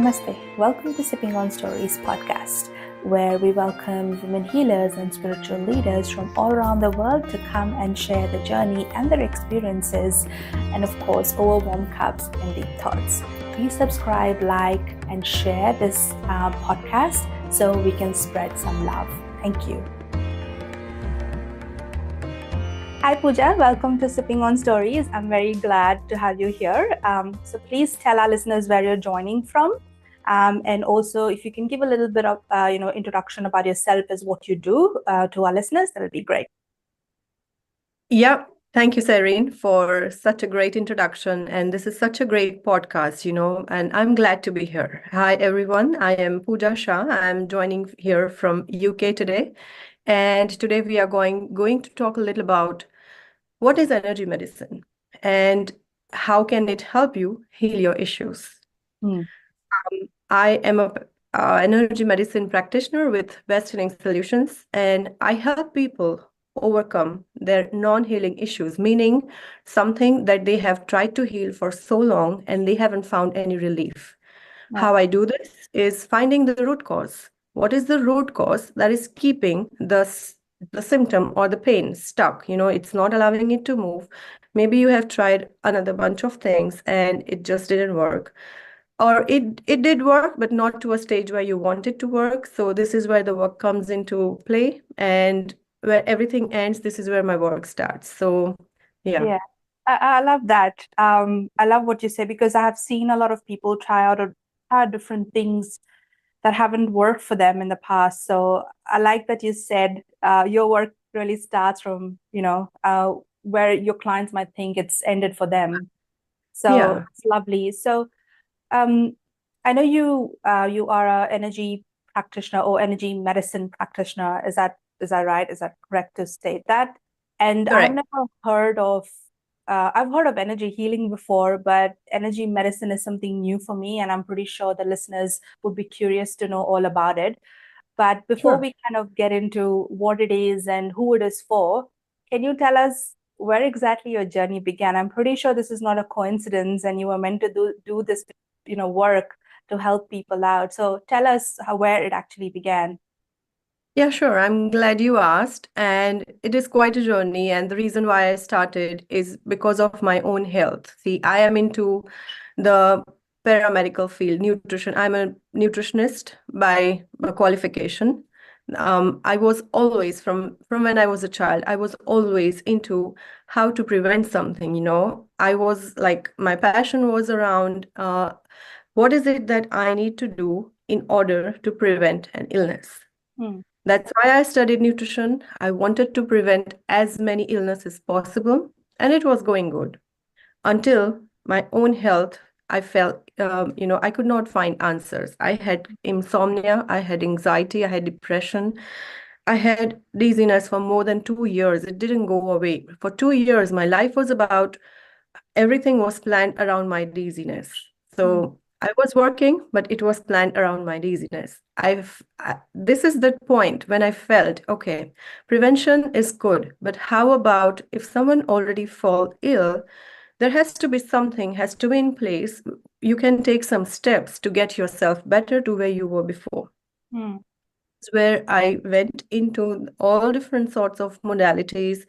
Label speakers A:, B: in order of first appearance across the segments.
A: Namaste. Welcome to Sipping on Stories podcast, where we welcome women healers and spiritual leaders from all around the world to come and share their journey and their experiences, and of course, over warm cups and deep thoughts. Please subscribe, like, and share this podcast so we can spread some love. Thank you. Hi Puja, welcome to Sipping on Stories. I'm very glad to have you here. So please tell our listeners where you're joining from, and also if you can give a little bit of introduction about yourself as what you do to our listeners, that would be great.
B: Yeah, thank you, Sareen, for such a great introduction. And this is such a great podcast, and I'm glad to be here. Hi, everyone. I am Puja Shah. I'm joining here from UK today. And today we are going to talk a little about what is energy medicine and how can it help you heal your issues. I am a energy medicine practitioner with Best Healing Solutions, and I help people overcome their non-healing issues, meaning something that they have tried to heal for so long and they haven't found any relief. How I do this is finding the root cause. What is the root cause that is keeping the symptom or the pain stuck? It's not allowing it to move. Maybe you have tried another bunch of things and it just didn't work. Or it did work, but not to a stage where you want it to work. So this is where the work comes into play, and where everything ends, this is where my work starts. So yeah.
A: I love that. I love what you say, because I have seen a lot of people try out different things that haven't worked for them in the past. So I like that you said your work really starts from where your clients might think it's ended for them. So
B: Yeah.
A: it's lovely. So I know you are a energy practitioner or energy medicine practitioner. Is that right? Is that correct to state that? And I've
B: Correct.
A: never heard of I've heard of energy healing before, but energy medicine is something new for me, and I'm pretty sure the listeners would be curious to know all about it. But before
B: Sure.
A: we kind of get into what it is and who it is for, can you tell us where exactly your journey began? I'm pretty sure this is not a coincidence, and you were meant to do this, work to help people out. So tell us where it actually began.
B: Yeah, sure. I'm glad you asked. And it is quite a journey. And the reason why I started is because of my own health. See, I am into the paramedical field, nutrition. I'm a nutritionist by qualification. I was always from when I was a child, I was always into how to prevent something, I was like, my passion was around what is it that I need to do in order to prevent an illness.
A: Hmm.
B: That's why I studied nutrition. I wanted to prevent as many illnesses possible, and it was going good until my own health. I felt, I could not find answers. I had insomnia, I had anxiety, I had depression, I had dizziness for more than 2 years. It didn't go away. For 2 years, my life was about everything was planned around my dizziness.
A: Hmm.
B: So I was working, but it was planned around my dizziness. This is the point when I felt, okay, prevention is good, but how about if someone already fall ill, there has to be something, has to be in place. You can take some steps to get yourself better to where you were before.
A: Hmm.
B: Where I went into all different sorts of modalities.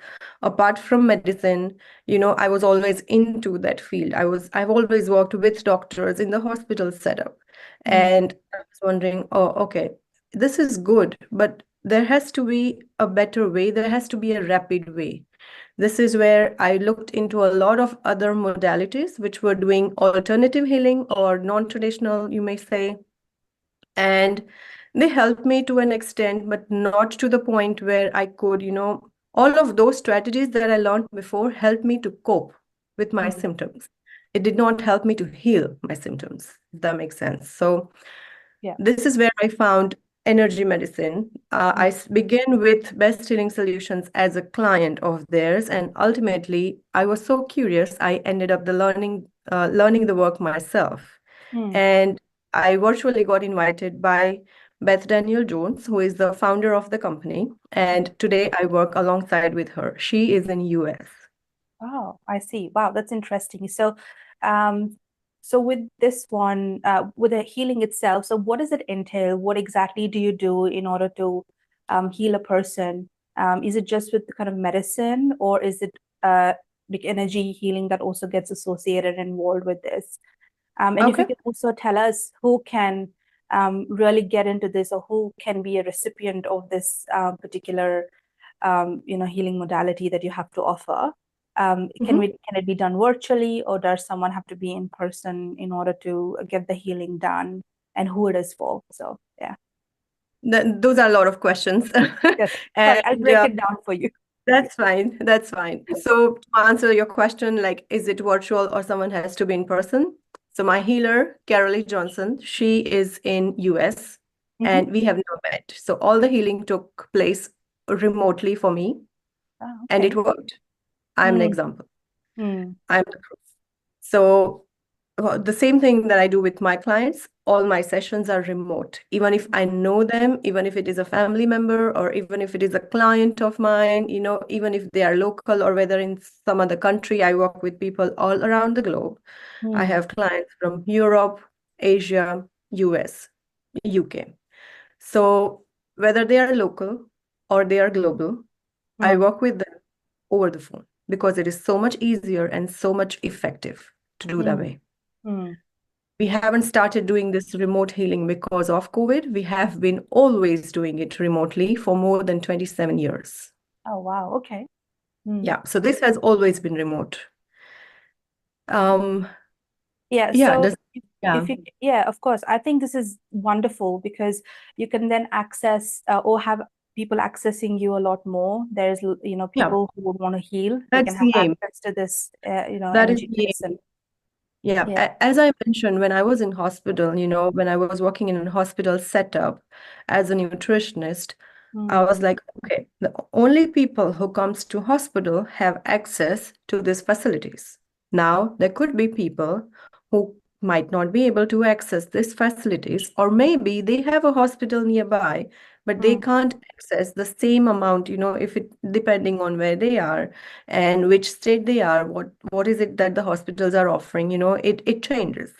B: Apart from medicine, I was always into that field. I've always worked with doctors in the hospital setup.
A: Hmm.
B: And I was wondering, oh, okay, this is good, but there has to be a better way. There has to be a rapid way. This is where I looked into a lot of other modalities, which were doing alternative healing or non-traditional, you may say. And they helped me to an extent, but not to the point where I could, all of those strategies that I learned before helped me to cope with my
A: Hmm.
B: symptoms. It did not help me to heal my symptoms, if that makes sense. So
A: Yeah.
B: this is where I found energy medicine.
A: Hmm.
B: Began with Best Healing Solutions as a client of theirs, and ultimately, I was so curious. I ended up learning the work myself,
A: Hmm.
B: and I virtually got invited by Beth Daniel Jones, who is the founder of the company, and today I work alongside with her. She is in US.
A: Oh, I see. Wow, that's interesting. So, um, So with this one, with the healing itself, so what does it entail? What exactly do you do in order to heal a person? Is it just with the kind of medicine, or is it like energy healing that also gets associated and involved with this? And if you
B: Okay.
A: can also tell us who can really get into this, or who can be a recipient of this particular healing modality that you have to offer.
B: Mhm.
A: Can it be done virtually, or does someone have to be in person in order to get the healing done, and who it is for? So yeah,
B: Those are a lot of questions.
A: yes. Sorry, I'll
B: And
A: break it down for you.
B: that's fine. That's fine. So to answer your question, like, is it virtual or someone has to be in person? So my healer, Carolee Johnson, she is in US
A: Hmm.
B: and we have never met. So all the healing took place remotely for me
A: Oh,
B: and it
A: okay.
B: worked. I'm an
A: Mm,
B: example.
A: mm,
B: I'm the proof. So the same thing that I do with my clients, all my sessions are remote. Even if I know them, even if it is a family member, or even if it is a client of mine, even if they are local or whether in some other country, I work with people all around the globe. I
A: mm,
B: have clients from Europe, Asia, US, UK. So whether they are local or they are global, I
A: mm,
B: work with them over the phone because it is so much easier and so much effective to do that
A: mm,
B: way.
A: mm.
B: We haven't started doing this remote healing because of COVID. We have been always doing it remotely for more than 27 years.
A: Oh, wow. Okay. Mm.
B: Yeah, so this has always been remote. Um,
A: Yeah,
B: yeah,
A: so
B: does yeah,
A: yeah, of course. I think this is wonderful because you can then access or have people accessing you a lot more. There's,
B: yeah,
A: people who would want to heal, they can
B: that's
A: have
B: the aim.
A: access to this,
B: That is
A: energy
B: the aim.
A: medicine.
B: Yeah,
A: Yeah.
B: as I mentioned, when I was in hospital, when I was working in a hospital setup as a nutritionist, I
A: Mm,
B: was like, okay, the only people who comes to hospital have access to these facilities. Now, there could be people who might not be able to access these facilities, or maybe they have a hospital nearby, but they
A: mm,
B: can't access the same amount, if it depending on where they are and which state they are, what is it that the hospitals are offering, it changes.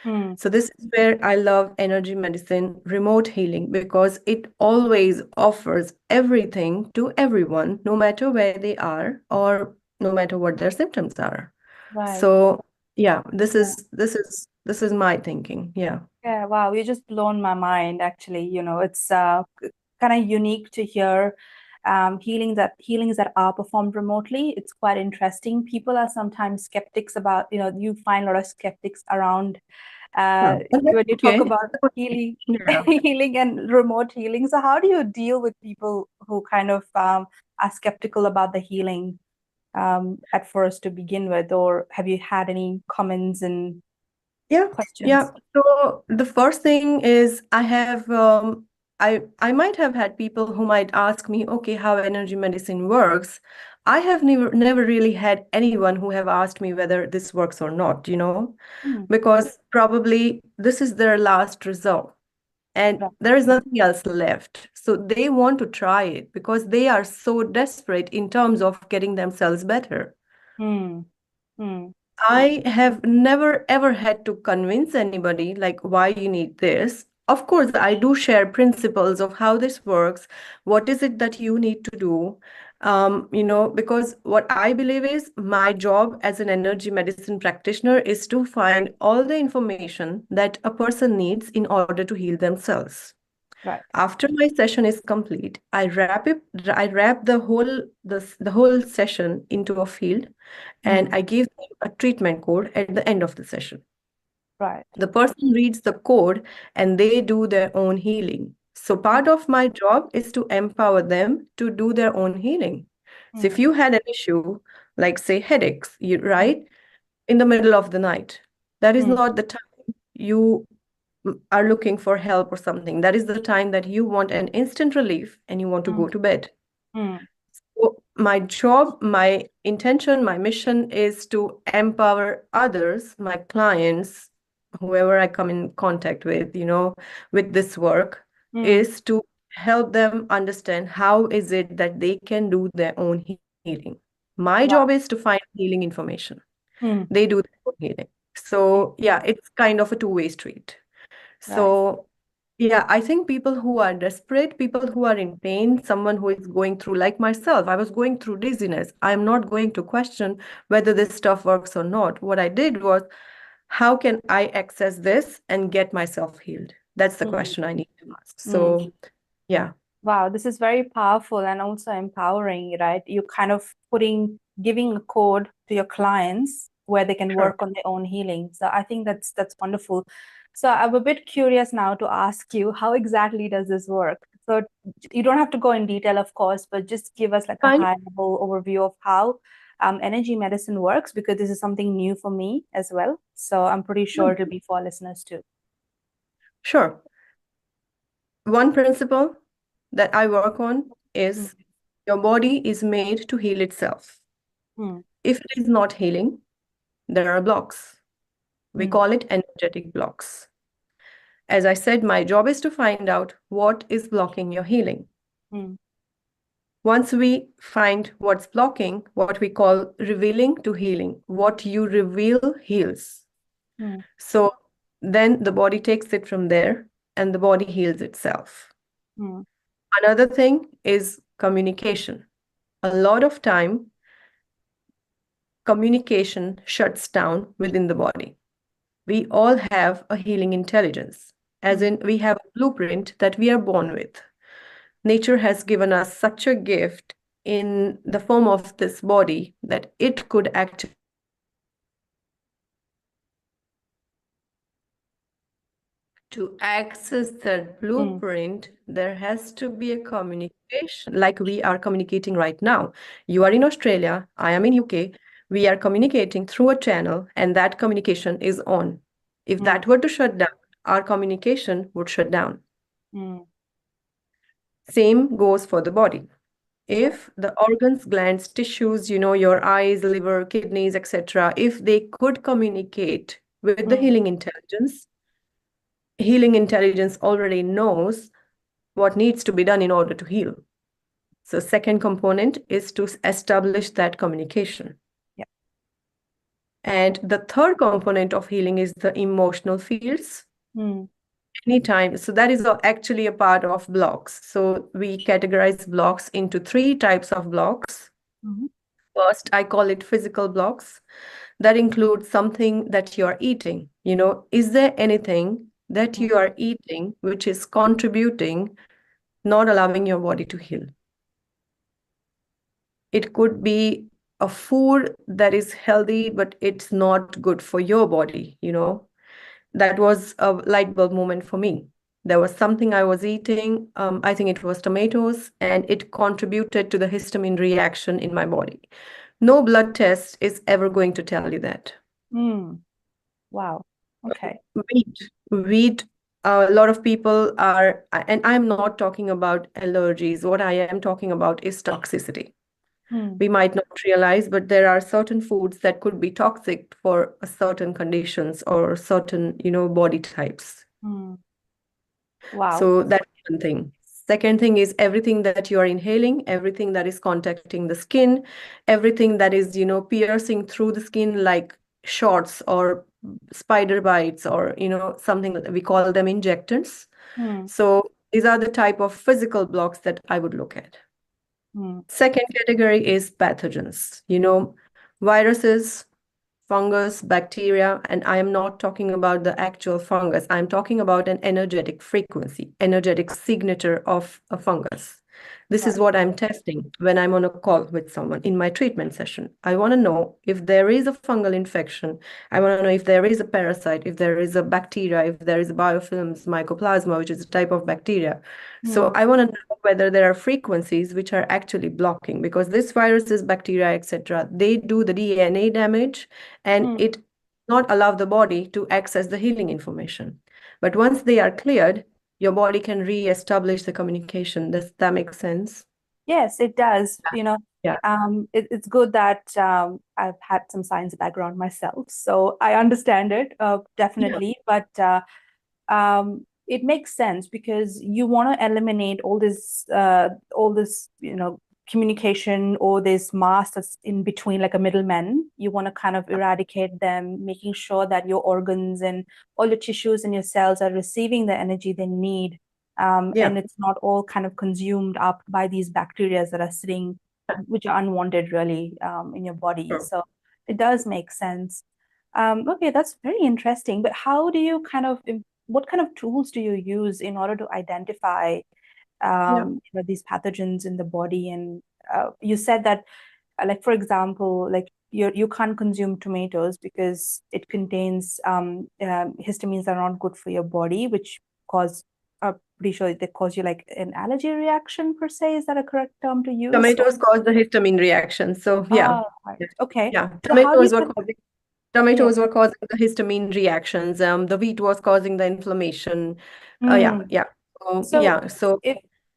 A: mm,
B: So this is where I love energy medicine, remote healing, because it always offers everything to everyone, no matter where they are or no matter what their symptoms are.
A: right.
B: So yeah, this
A: Yeah.
B: is this is this is my thinking. Yeah.
A: Yeah, wow, you just blown my mind actually. It's kind of unique to hear healings that are performed remotely. It's quite interesting. People are sometimes skeptics about, you find a lot of skeptics around
B: Yeah. And that's
A: when you talk
B: okay.
A: about healing,
B: Yeah.
A: healing and remote healing. So how do you deal with people who kind of are skeptical about the healing at first to begin with, or have you had any comments and
B: Yeah,
A: questions?
B: yeah. So the first thing is I might have had people who might ask me, okay, how energy medicine works. I have never really had anyone who have asked me whether this works or not,
A: Hmm,
B: because probably this is their last resort and
A: right.
B: there is nothing else left. So they want to try it because they are so desperate in terms of getting themselves better.
A: Hmm, hmm,
B: I have never ever had to convince anybody like why you need this. Of course, I do share principles of how this works. What is it that you need to do? Because what I believe is my job as an energy medicine practitioner is to find all the information that a person needs in order to heal themselves.
A: right.
B: After my session is complete, I wrap the whole session into a field and
A: Hmm,
B: I give them a treatment code at the end of the session.
A: right.
B: The person reads the code and they do their own healing. So part of my job is to empower them to do their own healing. So if
A: Hmm,
B: you had an issue, like say headaches,
A: hmm,
B: right, in the middle of the night, that is
A: hmm,
B: not the time you are looking for help or something. That is the time that you want an instant relief and you want to
A: hmm,
B: go to bed.
A: hmm,
B: So my job, my intention, my mission is to empower others, my clients, whoever I come in contact with, with this work,
A: hmm,
B: is to help them understand how is it that they can do their own healing. My job
A: wow.
B: is to find healing information.
A: Hmm.
B: They do their own healing. So yeah, it's kind of a two-way street.
A: Right.
B: So yeah, I think people who are desperate, people who are in pain, someone who is going through, like myself, I was going through dizziness. I'm not going to question whether this stuff works or not. What I did was, how can I access this and get myself healed? That's the
A: Mm,
B: question I need to ask.
A: mm.
B: So yeah.
A: Wow, this is very powerful and also empowering, right? You kind of giving a code to your clients where they can
B: Sure.
A: work on their own healing. So I think that's wonderful. So I'm a bit curious now to ask you, how exactly does this work? So you don't have to go in detail, of course, but just give us like a
B: Fine.
A: high level overview of how energy medicine works, because this is something new for me as well. So I'm pretty sure it'll be for our listeners too.
B: Sure. One principle that I work on
A: Mm,
B: is your body is made to heal itself.
A: mm,
B: If it is not healing, there are blocks. We
A: mm,
B: call it energetic blocks. As I said, my job is to find out what is blocking your healing.
A: mm,
B: Once we find what's blocking, what we call revealing to healing, what you reveal heals.
A: mm,
B: So then the body takes it from there and the body heals itself.
A: mm,
B: Another thing is communication. A lot of time, communication shuts down within the body. We all have a healing intelligence, as
A: mm.
B: in, we have a blueprint that we are born with. Nature has given us such a gift in the form of this body that it could actually to access that
A: Mm,
B: blueprint, there has to be a communication like we are communicating right now. You are in Australia, I am in UK. We are communicating through a channel, and that communication is on. If
A: mm,
B: that were to shut down, our communication would shut down.
A: mm.
B: Same goes for the body.
A: Right.
B: If the organs, glands, tissues, your eyes, liver, kidneys, etc., if they could communicate with the
A: Mm,
B: healing intelligence already knows what needs to be done in order to heal. So second component is to establish that communication.
A: yeah.
B: And the third component of healing is the emotional fields.
A: Mm,
B: Anytime, so that is actually a part of blocks. So we categorize blocks into three types of blocks.
A: mhm,
B: First, I call it physical blocks. That includes something that you are eating. Is there anything that
A: mm,
B: you are eating which is contributing, not allowing your body to heal? It could be a food that is healthy, but it's not good for your body. That was a light bulb moment for me. There was something I was eating, I think it was tomatoes, and it contributed to the histamine reaction in my body. No blood test is ever going to tell you that.
A: mm. Wow. Okay.
B: Wheat, a lot of people are, and I'm not talking about allergies. What I am talking about is toxicity.
A: Mm,
B: We might not realize, but there are certain foods that could be toxic for a certain conditions or certain, body types.
A: mm. Wow.
B: So that's one thing. Second thing is everything that you are inhaling, everything that is contacting the skin, everything that is, piercing through the skin, like shots or spider bites, or, something that we call them injectors.
A: Mm,
B: So these are the type of physical blocks that I would look at.
A: mm,
B: Second category is pathogens, viruses, fungus, bacteria, and I am not talking about the actual fungus. I'm talking about an energetic frequency, energetic signature of a fungus. This is
A: right.
B: what I'm testing when I'm on a call with someone in my treatment session. I want to know if there is a fungal infection. I want to know if there is a parasite, if there is a bacteria, if there is a biofilms, mycoplasma, which is a type of bacteria. So
A: Mm,
B: I want to know whether there are frequencies which are actually blocking, because this viruses, bacteria, etc., they do the DNA damage, and
A: mm.
B: it not allow the body to access the healing information. But once they are cleared, your body can re-establish the communication. Does that make sense?
A: Yes, it does.
B: Yeah.
A: It's good that I've had some science background myself, so I understand it
B: Yeah.
A: definitely. But it makes sense because you want to eliminate all this, communication or there's mass that's in between, like a middleman. You want to kind of eradicate them, making sure that your organs and all your tissues and your cells are receiving the energy they need.
B: Yeah.
A: And it's not all kind of consumed up by these bacteria that are sitting, which are unwanted really, in your body.
B: Sure.
A: So it does make sense. Okay, that's very interesting. But how do you kind of, what kind of tools do you use in order to identify
B: Yeah.
A: these pathogens in the body? And you said that, like for example, like you can't consume tomatoes because it contains histamines that are not good for your body, which cause, pretty sure they cause you like an allergy reaction per se. Is that a correct term to use? Or
B: Tomatoes cause the histamine reaction. So yeah.
A: ah, right. Okay.
B: Yeah.
A: So how do you kind yeah.
B: Tomatoes were causing the histamine reactions. The wheat was causing the inflammation. Yeah,
A: Mm.
B: yeah. So
A: So
B: yeah. So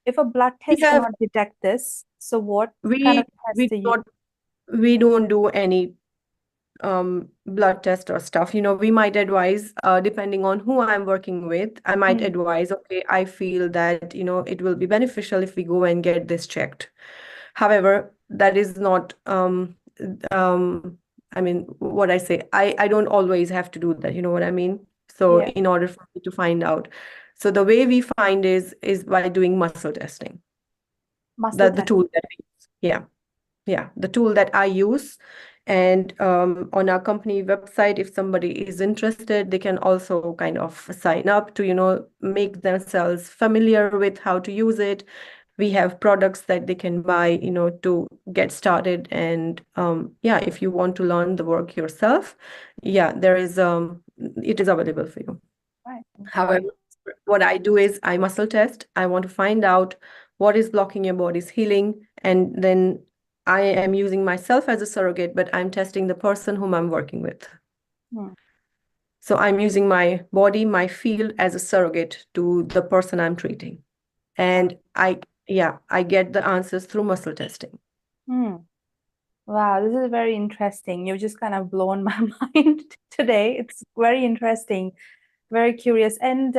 A: if a blood
B: we
A: test
B: have
A: cannot detect this, so what kind
B: we
A: of test
B: we
A: do you?
B: not we don't do any blood test or stuff. We might advise, depending on who I'm working with, I might
A: Mm.
B: advise, okay, I feel that, it will be beneficial if we go and get this checked. However, that is not, um, I mean, what I say, I don't always have to do that. You know what I mean? So
A: Yeah,
B: in order for me to find out. So the way we find is by doing muscle testing.
A: muscle
B: That the
A: test.
B: tool that we use. Yeah. Yeah, the tool that I use. And on our company website, if somebody is interested, they can also kind of sign up to, make themselves familiar with how to use it. We have products that they can buy, to get started. And yeah, if you want to learn the work yourself, yeah, it is available for you.
A: Right.
B: However,
A: Right.
B: what I do is I muscle test. I want to find out what is blocking your body's healing. And then I am using myself as a surrogate, but I'm testing the person whom I'm working with.
A: Hmm.
B: So I'm using my body, my field as a surrogate to the person I'm treating.
A: Right.
B: And I get the answers through muscle testing.
A: Hmm. Wow, this is very interesting. You've just kind of blown my mind today. It's very interesting, very curious. And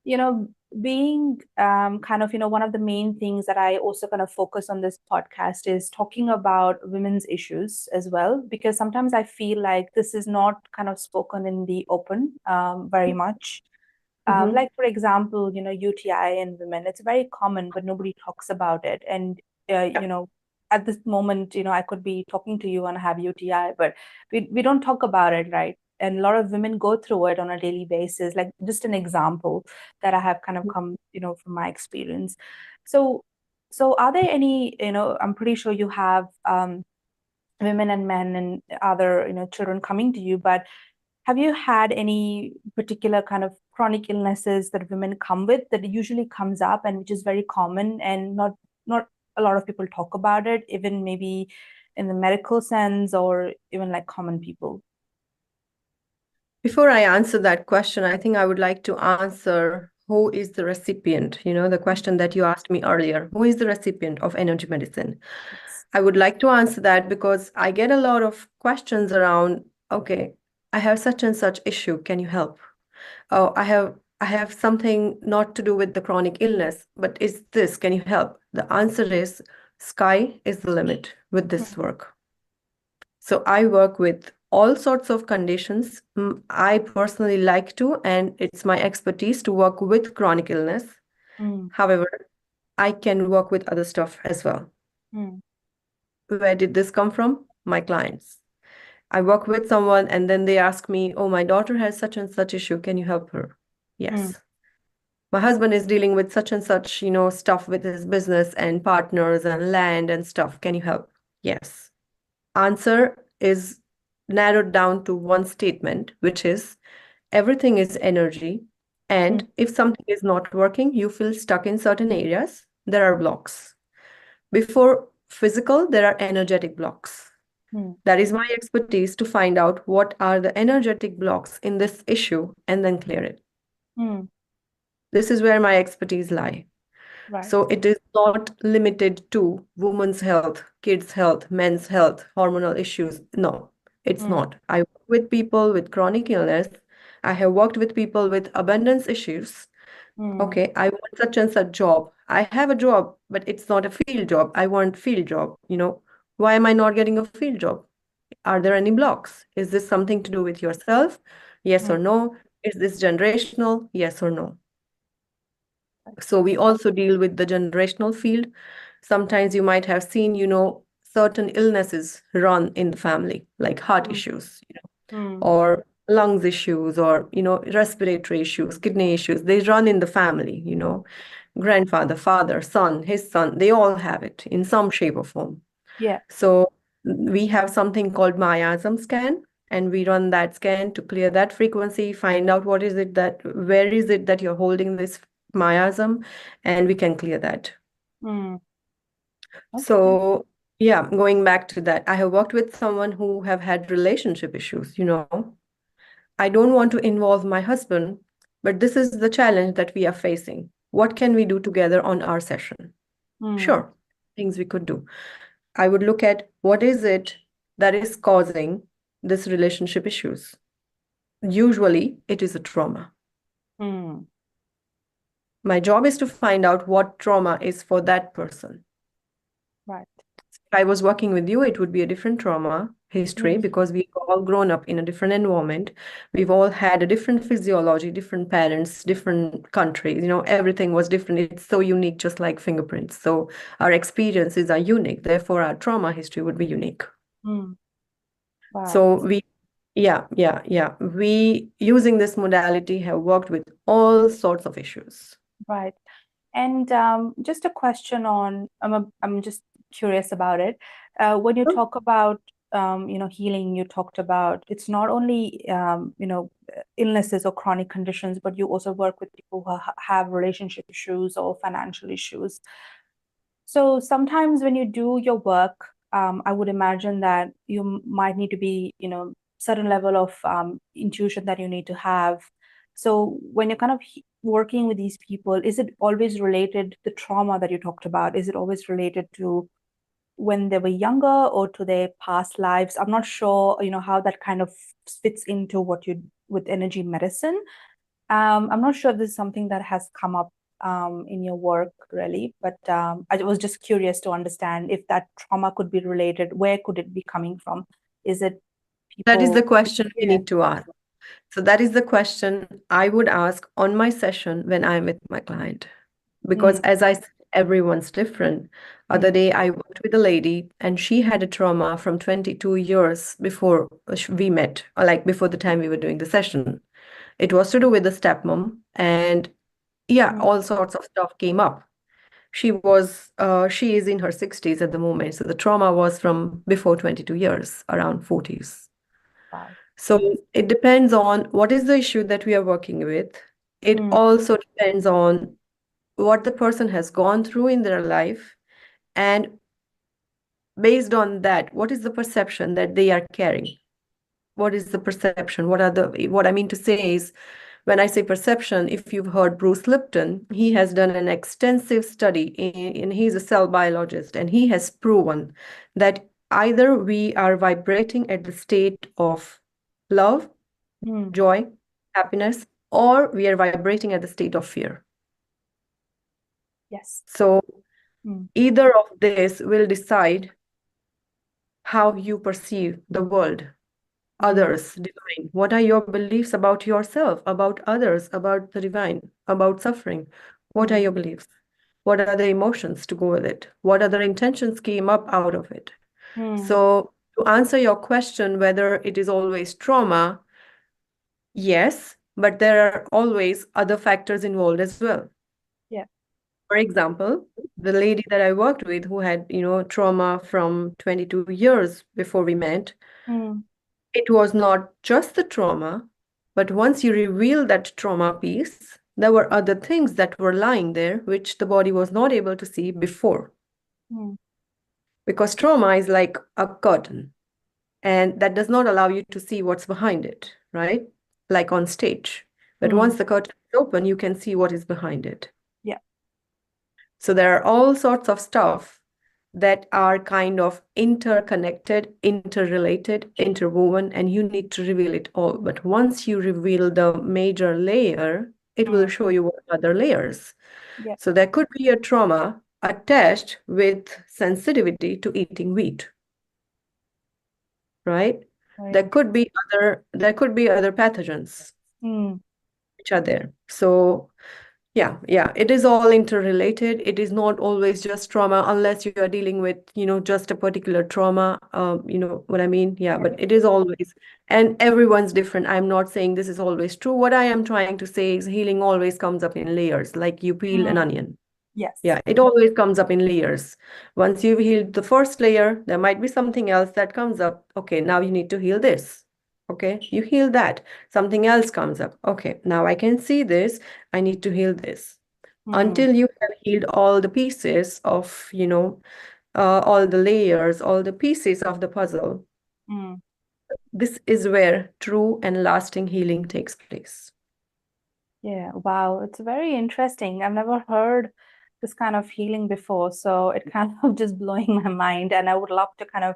A: you know, being kind of, one of the main things that I also kind of focus on this podcast is talking about women's issues as well, because sometimes I feel like this is not kind of spoken in the open very much.
B: Mm-hmm.
A: Like for example, UTI in women, it's very common, but nobody talks about it. And
B: Yeah.
A: at this moment, I could be talking to you and have UTI, but we don't talk about it, right? And a lot of women go through it on a daily basis. Like just an example that I have kind of come, from my experience. So, are there any, I'm pretty sure you have women and men and other, children coming to you, but have you had any particular kind of chronic illnesses that women come with that usually comes up and which is very common and not a lot of people talk about it, even maybe in the medical sense or even like common people?
B: Before I answer that question, I think I would like to answer who is the recipient, the question that you asked me earlier. Who is the recipient of energy medicine?
A: Yes.
B: I would like to answer that because I get a lot of questions around, okay, I have such and such issue, can you help? Oh, I have something not to do with the chronic illness, but is this, can you help? The answer is sky is the limit with this
A: Mm,
B: work. So I work with all sorts of conditions. I personally like to, and it's my expertise to work with chronic illness.
A: mm,
B: However, I can work with other stuff as well.
A: mm,
B: Where did this come from? My clients. I work with someone and then they ask me, oh, my daughter has such and such issue. Can you help her?
A: mm,
B: Yes. My husband is dealing with such and such, stuff with his business and partners and land and stuff. Can you help? Yes. Answer is narrowed down to one statement, which is everything is energy.
A: mm,
B: And if something is not working, you feel stuck in certain areas, there are blocks. Before physical, there are energetic blocks.
A: mm,
B: That is my expertise to find out what are the energetic blocks in this issue and then clear it.
A: mm.
B: This is where my expertise lie.
A: Right.
B: So it is not limited to women's health, kids' health, men's health, hormonal issues. No, it's
A: Mm,
B: not. I work with people with chronic illness. I have worked with people with abundance issues.
A: Mm,
B: Okay, I want such and such job. I have a job, but it's not a field job. I want field job, Why am I not getting a field job? Are there any blocks? Is this something to do with yourself? Yes or
A: mm,
B: no? Is this generational? Yes or no?
A: right.
B: So we also deal with the generational field. Sometimes you might have seen, certain illnesses run in the family, like heart
A: Mm,
B: issues,
A: mm,
B: or lungs issues, or, respiratory issues, kidney issues. They run in the family, grandfather, father, son, his son, they all have it in some shape or form.
A: yeah.
B: So we have something called miasm scan, and we run that scan to clear that frequency, find out where is it that you're holding this miasm, and we can clear that.
A: Mm, okay.
B: So yeah, going back to that, I have worked with someone who have had relationship issues, I don't want to involve my husband, but this is the challenge that we are facing. What can we do together on our session?
A: Mm,
B: Sure, things we could do. I would look at what is it that is causing this relationship issues. Usually, it is a trauma.
A: mm,
B: My job is to find out what trauma is for that person.
A: right.
B: If I was working with you, it would be a different trauma history
A: Mm,
B: because we've all grown up in a different environment. We've all had a different physiology, different parents, different countries. Everything was different. It's so unique, just like fingerprints. So our experiences are unique. Therefore, our trauma history would be unique.
A: mm, right.
B: So yeah. We, using this modality, have worked with all sorts of issues.
A: Right. And just a question on, I'm just curious about it. When you talk about, healing, you talked about it's not only, illnesses or chronic conditions, but you also work with people who have relationship issues or financial issues. So sometimes when you do your work, I would imagine that you might need to be, certain level of intuition that you need to have. So when you're kind of working with these people, is it always related, the trauma that you talked about, is it always related to when they were younger or to their past lives? I'm not sure, how that kind of fits into what you with energy medicine. I'm not sure if this is something that has come up in your work really, but I was just curious to understand if that trauma could be related. Where could it be coming from? Is it
B: That is the
A: people?
B: question we
A: Yeah.
B: need to ask. So that is the question I would ask on my session when I'm with my client. Because
A: Mm,
B: as I said, everyone's different. Other
A: mm,
B: day, I worked with a lady, and she had a trauma from 22 years before we met, or like before the time we were doing the session. It was to do with the stepmom, and yeah,
A: mm,
B: all sorts of stuff came up. She is in her 60s at the moment, so the trauma was from before 22 years, around 40s.
A: wow.
B: So it depends on what is the issue that we are working with. It
A: Mm,
B: also depends on what the person has gone through in their life, and based on that, what is the perception that they are carrying? What is the perception? What I mean to say is, when I say perception, if you've heard Bruce Lipton, he has done an extensive study and he's a cell biologist, and he has proven that either we are vibrating at the state of love,
A: mm,
B: joy, happiness, or we are vibrating at the state of fear.
A: yes.
B: So
A: Mm,
B: either of this will decide how you perceive the world,
A: mm,
B: others, divine. What are your beliefs about yourself, about others, about the divine, about suffering? What are
A: mm,
B: your beliefs? What are the emotions to go with it? What other intentions came up out of it?
A: mm,
B: So, to answer your question, whether it is always trauma, yes, but there are always other factors involved as well.
A: yeah.
B: For example, the lady that I worked with who had, trauma from 22 years before we met,
A: Mm,
B: it was not just the trauma, but once you reveal that trauma piece, there were other things that were lying there which the body was not able to see before.
A: mm,
B: Because trauma is like a curtain, and that does not allow you to see what's behind it, right? Like on stage. But
A: mm,
B: once the curtain is open, you can see what is behind it.
A: yeah.
B: So there are all sorts of stuff that are kind of interconnected, interrelated, interwoven, and you need to reveal it all. But once you reveal the major layer, it will
A: Mm.
B: show you what other layers.
A: Yeah.
B: So there could be a trauma attached with sensitivity to eating wheat, right?
A: Very
B: There could be other pathogens
A: interesting.
B: which are there. So yeah, it is all interrelated. It is not always just trauma unless you are dealing with, just a particular trauma. You know what I mean? Yeah, but it is always, and everyone's different. I'm not saying this is always true. What I am trying to say is healing always comes up in layers, like you peel an
A: Mm.
B: onion.
A: Yes.
B: Yeah, it always comes up in layers. Once you've healed the first layer, there might be something else that comes up. Okay, now you need to heal this. Okay, you heal that. Something else comes up. Okay, now I can see this. I need to heal this.
A: Mm.
B: Until you have healed all the pieces of, all the layers, all the pieces of the puzzle,
A: Mm.
B: this is where true and lasting healing takes place.
A: Yeah, wow, it's very interesting. I've never heard this kind of healing before, so it kind of just blowing my mind, and I would love to kind of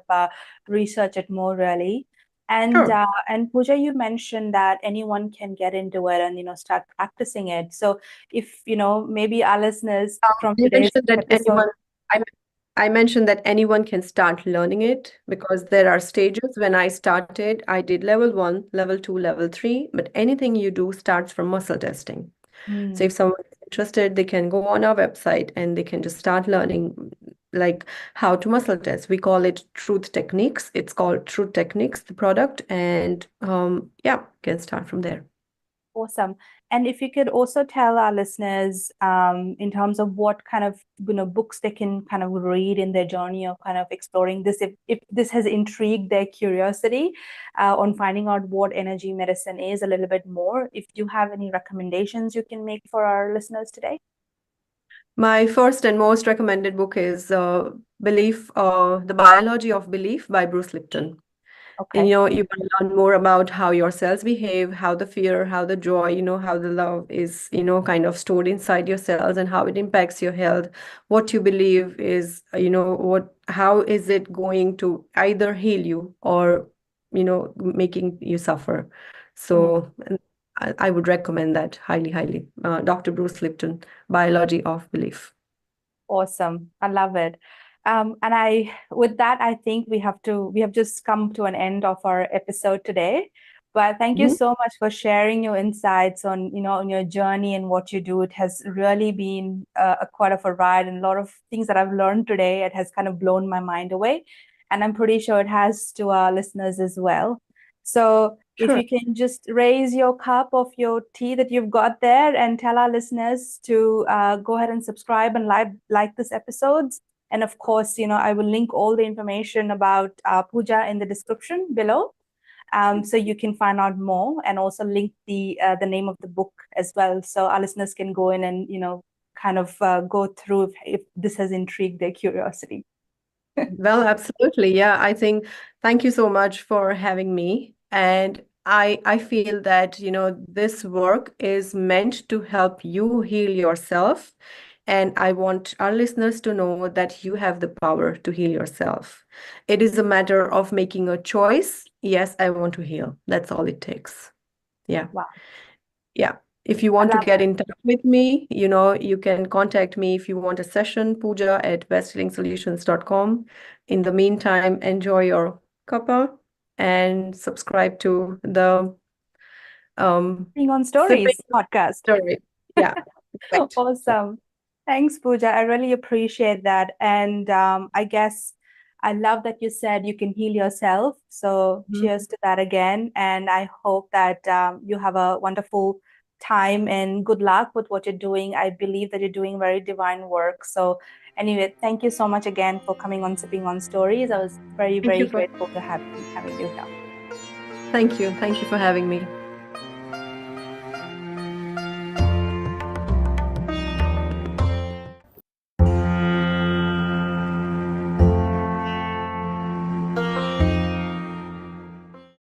A: research it more really.
B: Sure.
A: And Pooja, you mentioned that anyone can get into it and start practicing it. So if maybe our listeners from
B: I
A: today's
B: mentioned that
A: episode.
B: I, I mentioned that anyone can start learning it because there are stages. When I started, I did level 1, level 2, level 3, but anything you do starts from muscle testing. So
A: Mm.
B: if someone is interested, they can go on our website and they can just start learning like how to muscle test. We call it Truth Techniques. It's called Truth Techniques, the product, and yeah, can start from there.
A: Awesome. And if you could also tell our listeners, in terms of what kind of books they can kind of read in their journey of kind of exploring this, if this has intrigued their curiosity on finding out what energy medicine is a little bit more, if you have any recommendations you can make for our listeners today.
B: My first and most recommended book is The Biology of Belief by Bruce Lipton. And
A: Okay.
B: you want to learn more about how your cells behave, how the fear, how the joy, how the love is, kind of stored inside your cells and how it impacts your health. What you believe is, how is it going to either heal you or, making you suffer.
A: Mm.
B: So I would recommend that highly, highly. Dr. Bruce Lipton, Biology of Belief.
A: Awesome. I love it. And with that, I think we have just come to an end of our episode today. But thank you
B: Mhm.
A: so much for sharing your insights on your journey and what you do. It has really been a quite of a ride, and a lot of things that I've learned today. It has kind of blown my mind away, and I'm pretty sure it has to our listeners as well. So if
B: Sure.
A: you can just raise your cup of your tea that you've got there and tell our listeners to go ahead and subscribe and like this episodes. And of course, I will link all the information about Puja in the description below, so you can find out more, and also link the name of the book as well, so our listeners can go in and kind of go through if this has intrigued their curiosity.
B: Well, absolutely. Yeah, I think thank you so much for having me. And I feel that, this work is meant to help you heal yourself. And I want our listeners to know that you have the power to heal yourself. It is a matter of making a choice. Yes, I want to heal. That's all it takes. Yeah.
A: Wow,
B: Yeah. If you
A: I
B: want to
A: love
B: get
A: it.
B: in touch with me, you can contact me if you want a session, puja@besthealingsolutions.com. In the meantime, enjoy your cuppa and subscribe to the
A: Being on
B: sipping
A: Stories podcast.
B: story. Yeah, perfect. Yeah.
A: Awesome. Thanks, Pooja. I really appreciate that. And I guess I love that you said you can heal yourself. So
B: Mhm.
A: cheers to that again. And I hope that you have a wonderful time and good luck with what you're doing. I believe that you're doing very divine work. So anyway, thank you so much again for coming on Sipping on Stories. I was very,
B: Thank
A: very
B: you for
A: grateful to having you here.
B: thank you. Thank you for having me.